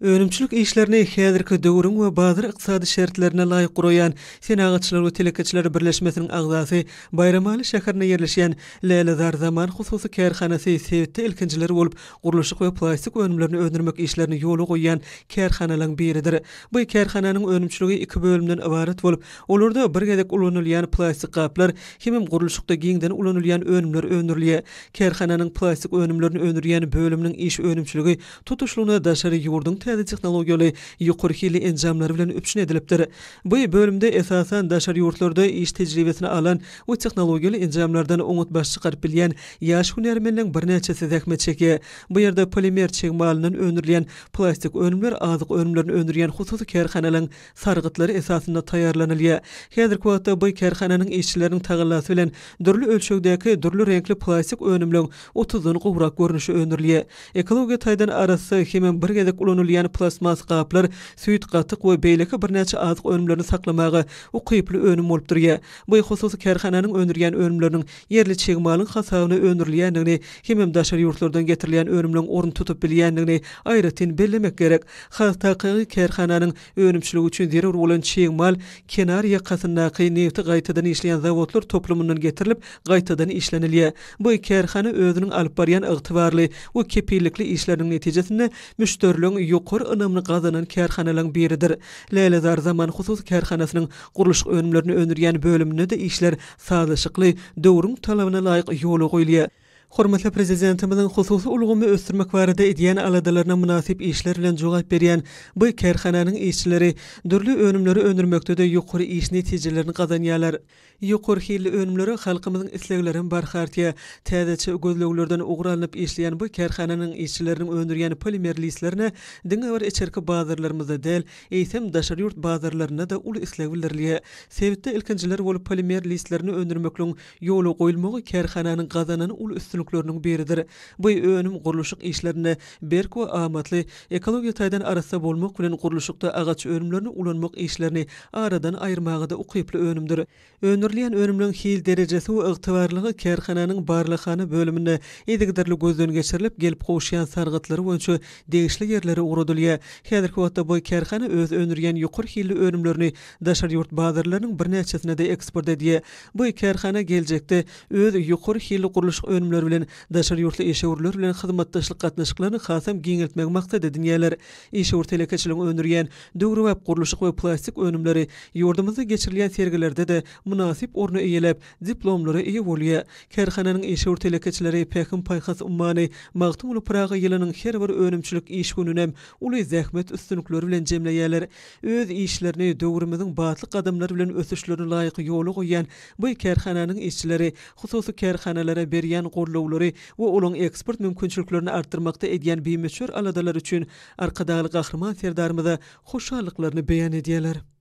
Önümçülük işlerini häzirki döwrüň we bazar ykdysady şertlerine laýyk guraýan Senagatçylar we Telekeçiler Birleşmesiniň agzasy Bayramaly şäherine ýerleşýän Lelezar Zaman hususy kärhanasy Sewitde ilkinjiler bolup gurulşyk we plastik önümlerini öndürmek işlerini ýola goýan kärhanalaryň biridir. Bu kärhananyň önümçüligi iki bölümden ibaret bolup, olarda bir gezek ulanylýan plastik gaplar hemem gurulşykda giňden ulanylýan önümler öndürilýär. Kärhananyň plastik önümlerini öndürýän bölüminiň iş önümçüligi tutuşlugyna daşary ýurdun tehnologiýaly ýokary hili enjamlary bilen öpüşün edilipdir. Bu bölümde esasen daşary ýurtlarda iş tejribesini alan we tehnologiýaly enjamlardan oňut baş çykaryp bilýän ýaş hunermenliň bir näçesi zähmet çekýär. Bu ýerde polimer çegmalynyň öndürilýän plastik önümler azyk önümlerini öndürýän hususy kärhanalaryň sargytlary esasynda taýýarlanylýar. Häzirki wagtda bu kärhananyň işçileriniň tagallasy bilen dürli ölçekdäki dürli renkli plastik önümleň 30-dan gowrak görnüşi öndürilýär. Ekologiýa taýdan arasy hemem bir gezek ulanylýan plasmas gaplar süýt gatyk we beýleki bir näçe azyk önümlerini saklamagy ukyply önüm bolup durýar. Bu hususy kärhananyň öndürýän önümleriniň yerli çegmalyň hasabyna öndürilýändigini hemem daşary ýurtlardan getirilýän önümleň orun tutup bilýändigini aýratyn bellemek gerek. Hasaky kärhananyň önümçüligi üçin zerur bolan çegmal kenar ýakasyndaky nefti gaýtadan işleýän zawodlar toplumyndan getirilip gaýtadan işlenilýär. Bu kärhana özüniň alyp barýan ygtybarly we kepillikli işleriniň netijesinde müşterileň ýokary ynamly gazanan kärhanalaryň biridir. Lelezar Zaman hususy kärhanasynyň guruluş önümlerini öndürýän bölüminde de işler sazlaşykly, döwrüň talabyna laýyk ýola goýulýar. Hormatly prezidentimiziň hususy ulgumy ösdürmek barada edýän aladalaryna münasip işler bilen jogap berýän bu kärhananyň işçileri dürli önümleri öndürmekde de ýokary iş netijelerini gazanýarlar. Ýokary hilli önümleri halkymyzyň islegilerini barhartýar. Täzeçe gözleglerden ugralanyp işleýän bu kärhananyň işçileriniň öndürýän polimer lislerine diňe bir içerki bazarlarymyzda del, eýsem daşary ýurt bazarlaryna da uly isleg bildirilýär. Sewitde ilkinjiler bolup polimer lislerini öndürmekliň ýola goýulmagy kärhananyň gazanan uly üstünlükleriniň biridir. Bu önüm gurulşyk işlerine berk we amatly ekologiýa taýdan arasynda bolmak bilen gurulşykda agaç önümlerini ulanmak işlerini aradan aýyrmagy da ukyply önümdir. Öndürilýän önümleň hil derejesi we ygtybarlygy kärhananyň barlykhany bölüminde edigderli gözden geçirilip gelip goşýan sargytlary boýunça degişli ýerlere uradylýar. Häzirki wagtda bu kärhana öz öndürýän ýokary hilli önümlerini daşary ýurt bazarlarynyň bir näçesine de eksport edýär. Bu kärhana geljekde öz ýokary hilli gurulşyk önümleri bilen daşary ýurtly eşewurler bilen hyzmatdaşlyk gatnaşyklaryny hasam giňeltmek maksat edinýärler. Eşewur telekeçiligiň öndürýän döwri we gurulşyk we plastik önümleri ýurdumyzda geçirilýän sergilerde de münasip ornu eýelep diplomlary eýe bolýar. Kärhananyň eşewur telekeçileri Pekin Paýhas ummany Magtymly Praga ýylynyň her bir önümçülük iş gününem uly zähmet üstünlikleri bilen jemleýärler. Öz işlerini döwrümizin batly gadamlary bilen ösüşlerini laýyk ýola goýan bu kärhananyň işçileri hususy kärhanalara berýän gorlawlary we olaň eksport mümkinçiliklerini artdyrmakda edýän beýmeçür aladalar üçin arkadaly gahrman serdarymyza hoşallyklaryny beýan edýärler.